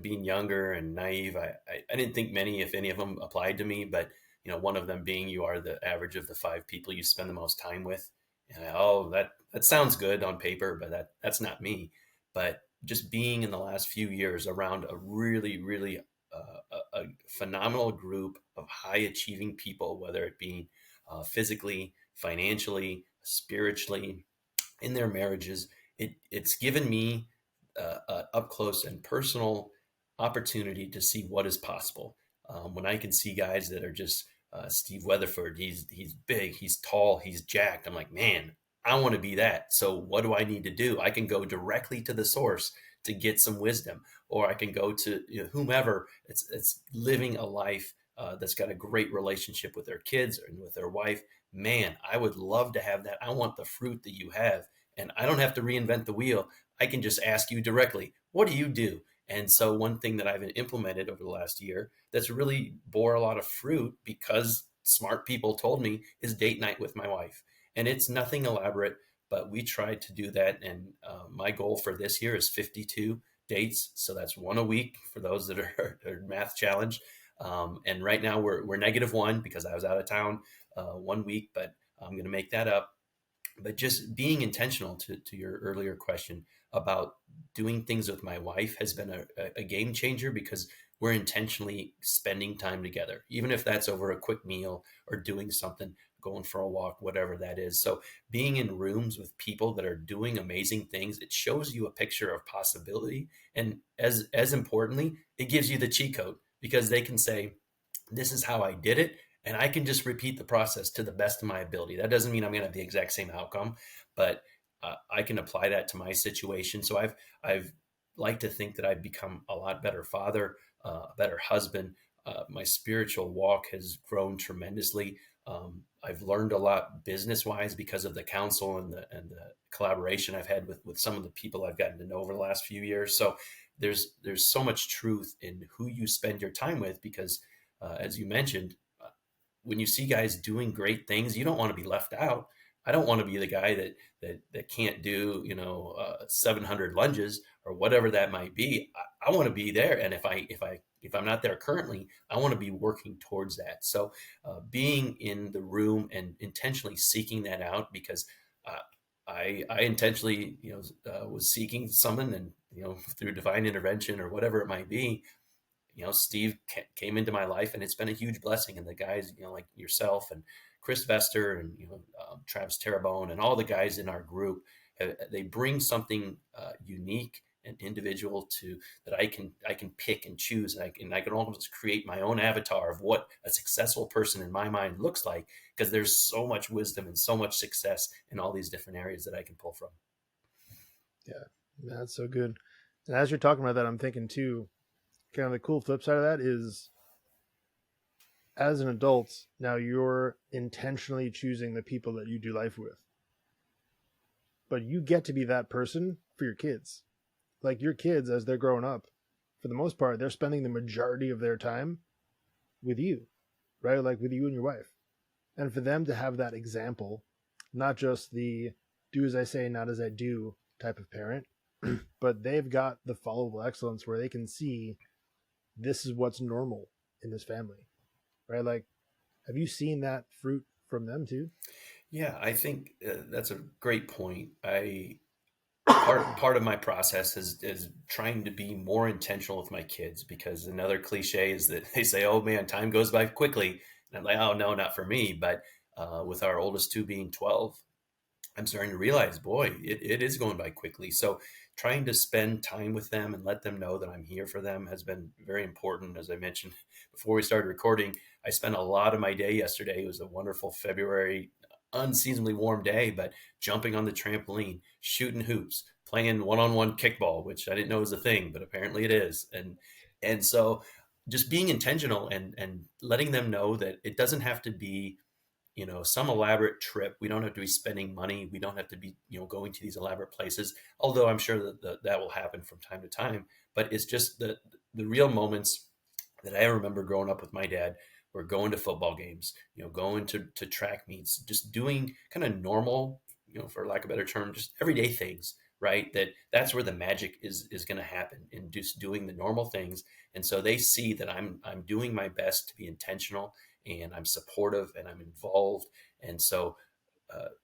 being younger and naive. I didn't think many, if any of them, applied to me. But one of them being, you are the average of the five people you spend the most time with. And oh, that sounds good on paper, but that's not me. But just being in the last few years around a really, really a phenomenal group of high achieving people, whether it be physically, financially, spiritually, in their marriages, it's given me up close and personal opportunity to see what is possible. When I can see guys that are just Steve Weatherford, he's big, he's tall, he's jacked. I'm like, man, I want to be that. So what do I need to do? I can go directly to the source to get some wisdom, or I can go to whomever. It's living a life that's got a great relationship with their kids and with their wife. Man, I would love to have that. I want the fruit that you have, and I don't have to reinvent the wheel. I can just ask you directly, what do you do? And so one thing that I've implemented over the last year that's really bore a lot of fruit, because smart people told me, is date night with my wife. And it's nothing elaborate, but we tried to do that. And my goal for this year is 52 dates. So that's one a week for those that are math challenged. And right now we're -1 because I was out of town 1 week, but I'm going to make that up. But just being intentional, to your earlier question about doing things with my wife, has been a game changer, because we're intentionally spending time together, even if that's over a quick meal or doing something, going for a walk, whatever that is. So being in rooms with people that are doing amazing things, it shows you a picture of possibility. And as importantly, it gives you the cheat code, because they can say, this is how I did it. And I can just repeat the process to the best of my ability. That doesn't mean I'm going to have the exact same outcome, but I can apply that to my situation. So I've like to think that I've become a lot better father, a better husband. My spiritual walk has grown tremendously. I've learned a lot business wise because of the counsel and the collaboration I've had with some of the people I've gotten to know over the last few years. So there's so much truth in who you spend your time with, because as you mentioned, when you see guys doing great things, you don't want to be left out. I don't want to be the guy that can't do 700 lunges or whatever that might be. I want to be there, and if I'm not there currently, I want to be working towards that. So being in the room and intentionally seeking that out, because uh, I intentionally was seeking someone, and through divine intervention or whatever it might be, Steve came into my life, and it's been a huge blessing. And the guys, like yourself and Chris Vester and Travis Terrebonne and all the guys in our group, they bring something unique an individual to that I can pick and choose, and I can almost create my own avatar of what a successful person in my mind looks like, because there's so much wisdom and so much success in all these different areas that I can pull from. Yeah, that's so good. And as you're talking about that, I'm thinking too, kind of the cool flip side of that is, as an adult, now you're intentionally choosing the people that you do life with. But you get to be that person for your kids. Like your kids, as they're growing up, for the most part, they're spending the majority of their time with you, right? Like with you and your wife. And for them to have that example, not just the do as I say, not as I do type of parent, but they've got the followable excellence where they can see this is what's normal in this family, right? Like, have you seen that fruit from them too? Yeah, I think that's a great point. I part of my process is trying to be more intentional with my kids, because another cliche is that they say, "Oh man, time goes by quickly," and I'm like, "Oh no, not for me." But with our oldest two being 12, I'm starting to realize, boy, it is going by quickly. So trying to spend time with them and let them know that I'm here for them has been very important. As I mentioned before we started recording, I spent a lot of my day yesterday. It was a wonderful February, unseasonably warm day, but jumping on the trampoline, shooting hoops, playing one-on-one kickball, which I didn't know was a thing, but apparently it is. And so just being intentional and letting them know that it doesn't have to be, some elaborate trip. We don't have to be spending money. We don't have to be, going to these elaborate places. Although I'm sure that will happen from time to time. But it's just the real moments that I remember growing up with my dad were going to football games, going to track meets, just doing kind of normal, for lack of a better term, just everyday things. Right. That's where the magic is going to happen, in just doing the normal things. And so they see that I'm doing my best to be intentional, and I'm supportive and I'm involved. And so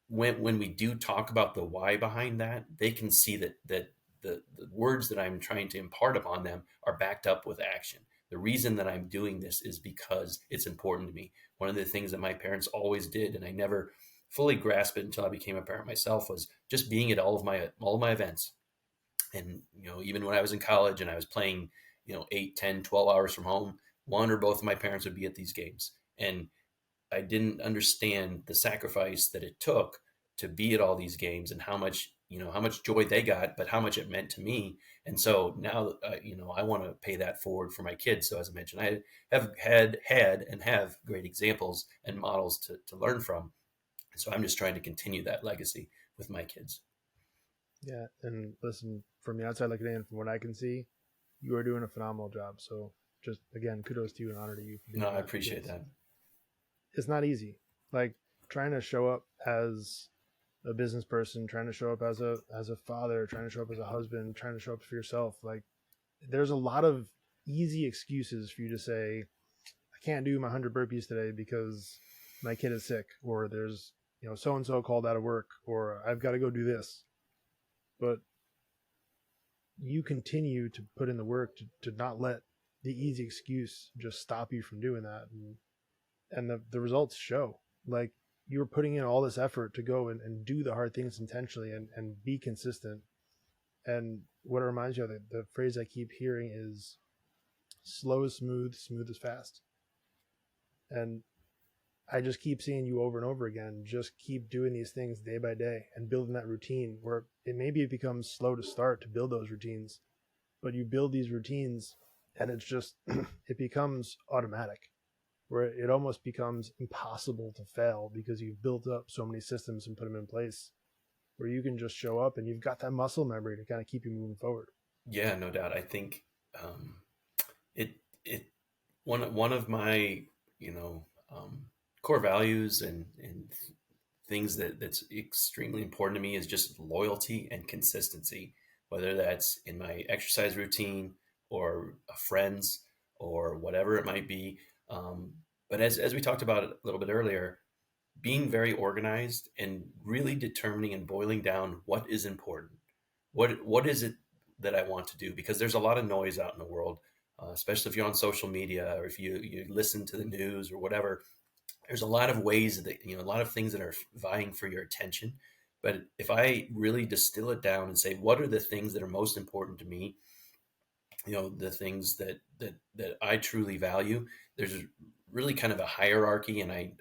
when we do talk about the why behind that, they can see that the words that I'm trying to impart upon them are backed up with action. The reason that I'm doing this is because it's important to me. One of the things that my parents always did, and I never fully grasped it until I became a parent myself, was just being at all of my events. And even when I was in college and I was playing 8, 10, 12 hours from home, one or both of my parents would be at these games. And I didn't understand the sacrifice that it took to be at all these games, and how much joy they got, but how much it meant to me. And so now, I want to pay that forward for my kids. So as I mentioned, I have had and have great examples and models to learn from. And so I'm just trying to continue that legacy with my kids. Yeah. And listen, from the outside looking in, from what I can see, you are doing a phenomenal job. So just again, kudos to you and honor to you for No, doing I that, appreciate because that. it's not easy. Like trying to show up as a business person, trying to show up as a father, trying to show up as a husband, trying to show up for yourself. Like there's a lot of easy excuses for you to say, I can't do my 100 burpees today because my kid is sick, or there's, so and so called out of work, or I've got to go do this. But you continue to put in the work to not let the easy excuse just stop you from doing that. And the results show. Like you were putting in all this effort to go and do the hard things intentionally and be consistent. And what it reminds you of, the phrase I keep hearing is slow is smooth, smooth is fast. And I just keep seeing you over and over again. Just keep doing these things day by day and building that routine where it becomes slow to start to build those routines, but you build these routines and it's just, it becomes automatic, where it almost becomes impossible to fail because you've built up so many systems and put them in place where you can just show up and you've got that muscle memory to kind of keep you moving forward. Yeah, no doubt. I think um, it one of my you know um, core values and things that's extremely important to me is just loyalty and consistency, whether that's in my exercise routine or friends or whatever it might be. But as we talked about a little bit earlier, being very organized and really determining and boiling down what is important. What is it that I want to do? Because there's a lot of noise out in the world, especially if you're on social media or if you listen to the news or whatever. There's a lot of ways that a lot of things that are vying for your attention. But if I really distill it down and say, what are the things that are most important to me, the things that I truly value. There's really kind of a hierarchy, and I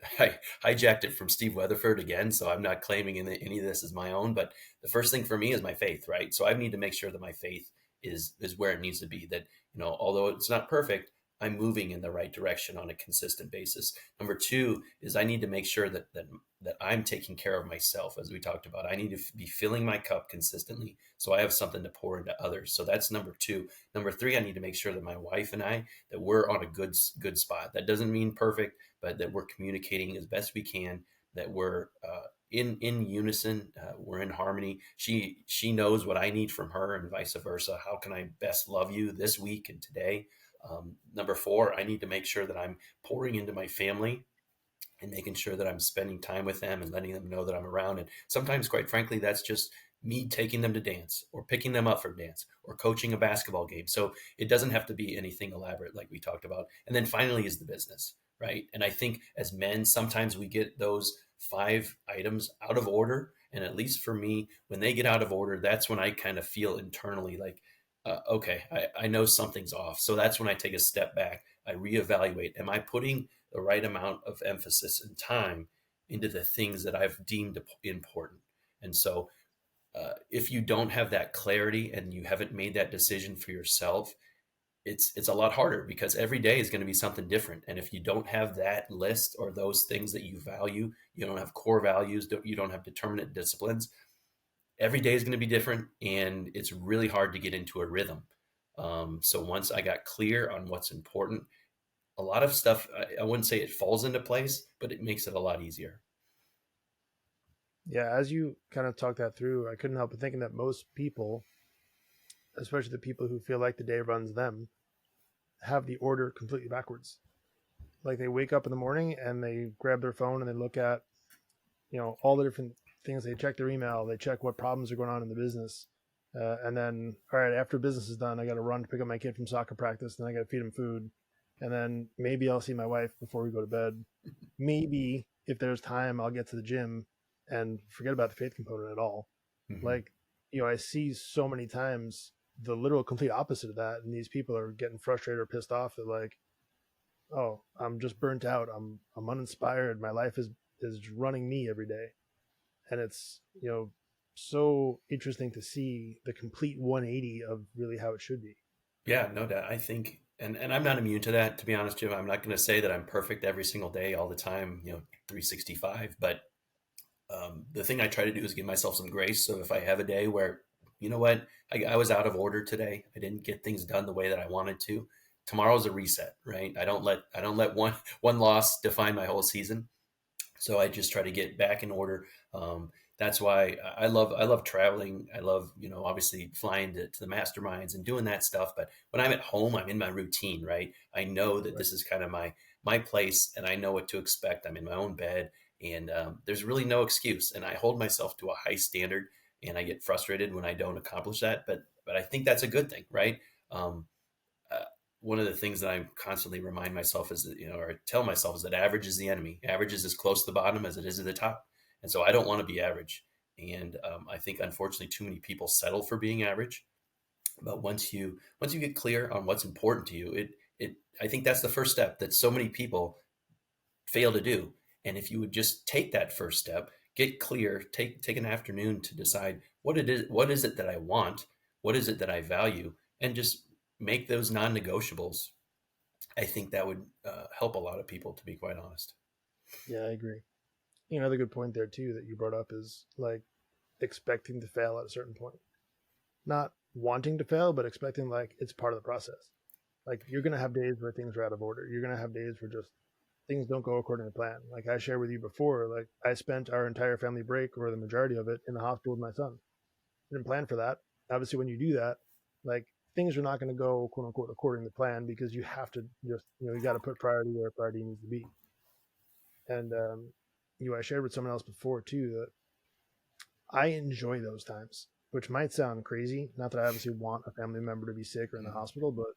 hijacked it from Steve Weatherford again, so I'm not claiming any of this as my own. But the first thing for me is my faith, right? So I need to make sure that my faith is where it needs to be. That although it's not perfect, I'm moving in the right direction on a consistent basis. Number two is I need to make sure that I'm taking care of myself, as we talked about. I need to be filling my cup consistently, so I have something to pour into others. So that's number two. Number three, I need to make sure that my wife and I, that we're on a good spot. That doesn't mean perfect, but that we're communicating as best we can. That we're in unison. We're in harmony. She knows what I need from her, and vice versa. How can I best love you this week and today? Number four, I need to make sure that I'm pouring into my family and making sure that I'm spending time with them and letting them know that I'm around. And sometimes, quite frankly, that's just me taking them to dance or picking them up for dance or coaching a basketball game. So it doesn't have to be anything elaborate like we talked about. And then finally is the business, right? And I think as men, sometimes we get those 5 items out of order. And at least for me, when they get out of order, that's when I kind of feel internally like, okay, I know something's off. So that's when I take a step back. I reevaluate. Am I putting the right amount of emphasis and time into the things that I've deemed important? And so, if you don't have that clarity and you haven't made that decision for yourself, it's a lot harder because every day is going to be something different. And if you don't have that list or those things that you value, you don't have core values, you don't have determinate disciplines. Every day is going to be different, and it's really hard to get into a rhythm. So once I got clear on what's important, a lot of stuff, I wouldn't say it falls into place, but it makes it a lot easier. Yeah, as you kind of talk that through, I couldn't help but thinking that most people, especially the people who feel like the day runs them, have the order completely backwards. Like they wake up in the morning and they grab their phone and they look at, all the different things. They check their email, they check what problems are going on in the business. And then, all right, after business is done, I got to run to pick up my kid from soccer practice, and I got to feed him food. And then maybe I'll see my wife before we go to bed. Maybe if there's time, I'll get to the gym and forget about the faith component at all. Mm-hmm. Like, I see so many times the literal complete opposite of that. And these people are getting frustrated or pissed off. They're like, oh, I'm just burnt out. I'm uninspired. My life is running me every day. And it's, so interesting to see the complete 180 of really how it should be. Yeah, no doubt. I think, and I'm not immune to that, to be honest, Jim. I'm not going to say that I'm perfect every single day, all the time, 365. But the thing I try to do is give myself some grace. So if I have a day where, you know what, I was out of order today, I didn't get things done the way that I wanted to. Tomorrow's a reset, right? I don't let one loss define my whole season. So I just try to get back in order. That's why I love traveling. I love obviously flying to the masterminds and doing that stuff. But when I'm at home, I'm in my routine, right? I know that Right. this is kind of my place, and I know what to expect. I'm in my own bed, and there's really no excuse. And I hold myself to a high standard, and I get frustrated when I don't accomplish that. But I think that's a good thing, right? Um, uh, One of the things that I constantly remind myself is that, or tell myself, is that average is the enemy. Average is as close to the bottom as it is to the top. And so I don't want to be average. And I think unfortunately too many people settle for being average. But once you get clear on what's important to you, it I think that's the first step that so many people fail to do. And if you would just take that first step, get clear, take an afternoon to decide what is it that I want, what is it that I value, and just make those non-negotiables. I think that would help a lot of people, to be quite honest. Yeah, I agree. Another good point there too that you brought up is like expecting to fail at a certain point. Not wanting to fail, but expecting like it's part of the process. Like you're gonna have days where things are out of order. You're gonna have days where just things don't go according to plan. Like I shared with you before, like I spent our entire family break or the majority of it in the hospital with my son. Didn't plan for that. Obviously, when you do that, like things are not going to go quote unquote according to plan because you have to just you got to put priority where priority needs to be. And I shared with someone else before too that I enjoy those times, which might sound crazy. Not that I obviously want a family member to be sick or in the hospital, but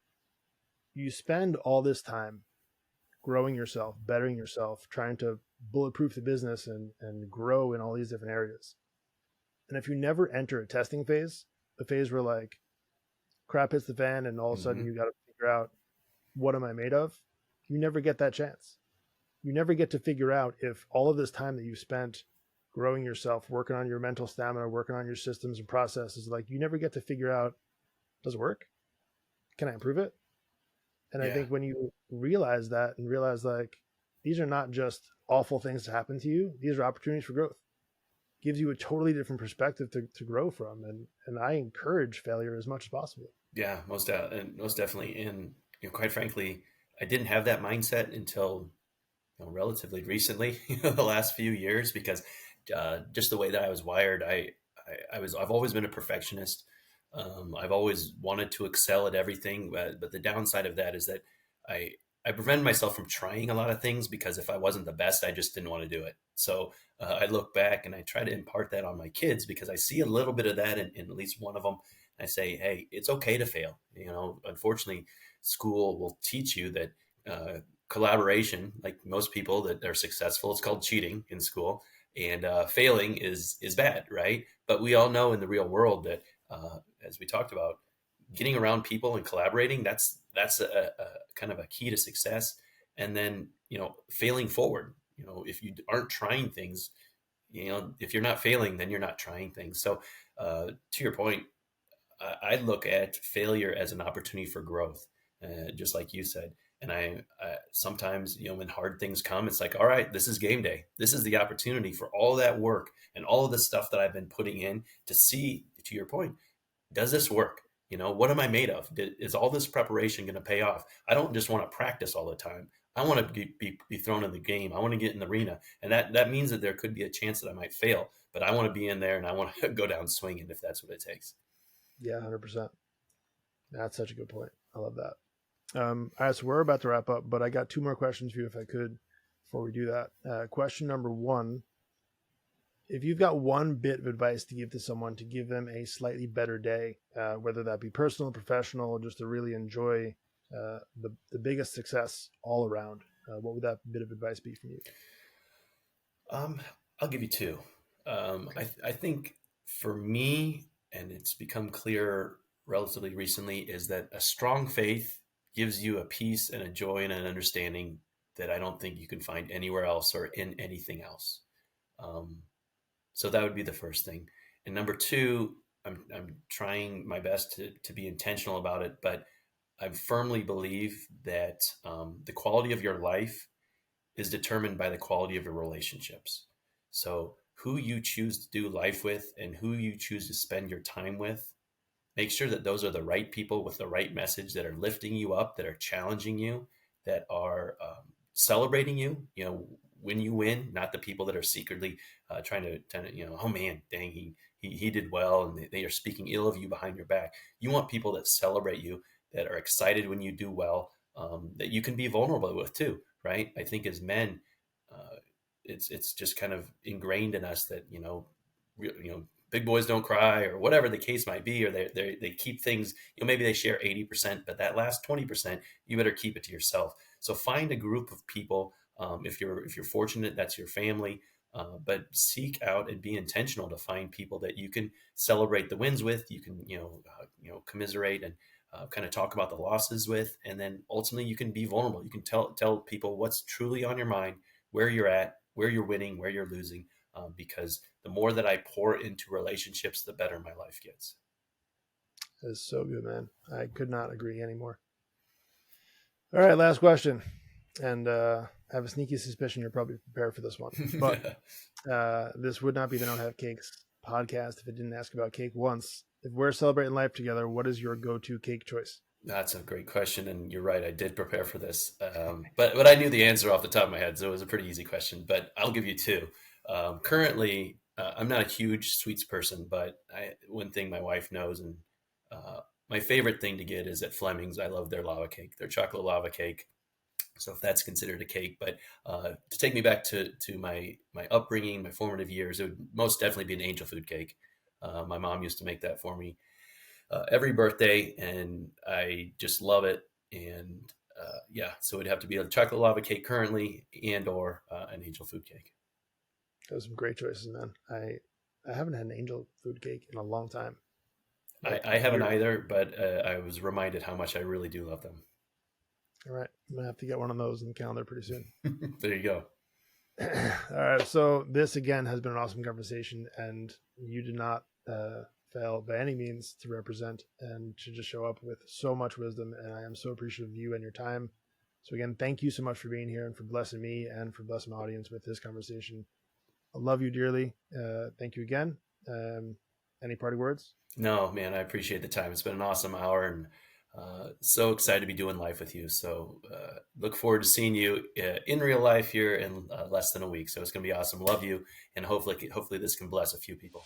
you spend all this time growing yourself, bettering yourself, trying to bulletproof the business and grow in all these different areas. And if you never enter a testing phase, the phase where like crap hits the fan and all of a sudden Hmm. you got to figure out, what am I made of? You never get that chance. You never get to figure out if all of this time that you've spent growing yourself, working on your mental stamina, working on your systems and processes, like you never get to figure out, does it work? Can I improve it? And I Yeah. think when you realize that and realize like these are not just awful things to happen to you, these are opportunities for growth. Gives you a totally different perspective to grow from. And I encourage failure as much as possible. Yeah, and most definitely. And quite frankly, I didn't have that mindset until relatively recently, the last few years, because just the way that I was wired, I've always been a perfectionist. I've always wanted to excel at everything, but the downside of that is that I I prevented myself from trying a lot of things because if I wasn't the best, I just didn't want to do it. So I look back and I try to impart that on my kids because I see a little bit of that in at least one of them. I say, hey, it's okay to fail. Unfortunately, school will teach you that collaboration, like most people that are successful, it's called cheating in school, and failing is bad, right? But we all know in the real world that, as we talked about, getting around people and collaborating, that's a kind of a key to success. And then failing forward. If you aren't trying things, if you're not failing, then you're not trying things. So to your point, I look at failure as an opportunity for growth, just like you said. And I sometimes, when hard things come, it's like, all right, this is game day. This is the opportunity for all that work and all of the stuff that I've been putting in to see, to your point, does this work? What am I made of? Is all this preparation going to pay off? I don't just want to practice all the time. I want to be thrown in the game. I want to get in the arena. And that means that there could be a chance that I might fail, but I want to be in there and I want to go down swinging if that's what it takes. Yeah, 100%. That's such a good point. I love that. All right, so we're about to wrap up, but I got two more questions for you if I could before we do that. Question number one: if you've got one bit of advice to give to someone to give them a slightly better day, whether that be personal, professional, just to really enjoy the biggest success all around, what would that bit of advice be from you? Um, I'll give you two. Okay. I think for me, and it's become clear relatively recently, is that a strong faith gives you a peace and a joy and an understanding that I don't think you can find anywhere else or in anything else. Um, so that would be the first thing. And number two, I'm trying my best to be intentional about it, but I firmly believe that the quality of your life is determined by the quality of your relationships. So, who you choose to do life with and who you choose to spend your time with, make sure that those are the right people with the right message that are lifting you up, that are challenging you, that are celebrating you. When you win, not the people that are secretly trying to, oh man, dang, he did well, and they are speaking ill of you behind your back. You want people that celebrate you, that are excited when you do well, that you can be vulnerable with too, right? I think as men, uh, it's just kind of ingrained in us that big boys don't cry or whatever the case might be, or they keep things, maybe they share 80%, but that last 20%, you better keep it to yourself. So find a group of people. If you're fortunate, that's your family. But seek out and be intentional to find people that you can celebrate the wins with. You can commiserate and kind of talk about the losses with, and then ultimately you can be vulnerable. You can tell people what's truly on your mind, where you're at, where you're winning, where you're losing, because the more that I pour into relationships, the better my life gets. That is so good, man. I could not agree anymore. All right, last question. And I have a sneaky suspicion you're probably prepared for this one. But this would not be the Don't Have Cakes podcast if it didn't ask about cake once. If we're celebrating life together, what is your go-to cake choice? That's a great question, and you're right. I did prepare for this, but I knew the answer off the top of my head, so it was a pretty easy question. But I'll give you two. Currently, I'm not a huge sweets person, but one thing my wife knows, and uh, my favorite thing to get is at Fleming's. I love their lava cake, their chocolate lava cake. So if that's considered a cake, but to take me back to my upbringing, my formative years, it would most definitely be an angel food cake. My mom used to make that for me every birthday, and I just love it. And yeah, so it'd have to be a chocolate lava cake currently, and or an angel food cake. Those are some great choices, man. I haven't had an angel food cake in a long time, like I haven't years. either, but I was reminded how much I really do love them. All right, I'm gonna have to get one of those in the calendar pretty soon. There you go. All right, so this again has been an awesome conversation, and you did not fail by any means to represent and to just show up with so much wisdom. And I am so appreciative of you and your time. So again, thank you so much for being here and for blessing me and for blessing my audience with this conversation. I love you dearly. Thank you again. Any party words? No, man, I appreciate the time. It's been an awesome hour, and so excited to be doing life with you. So look forward to seeing you in real life here in less than a week. So it's going to be awesome. Love you, and hopefully this can bless a few people.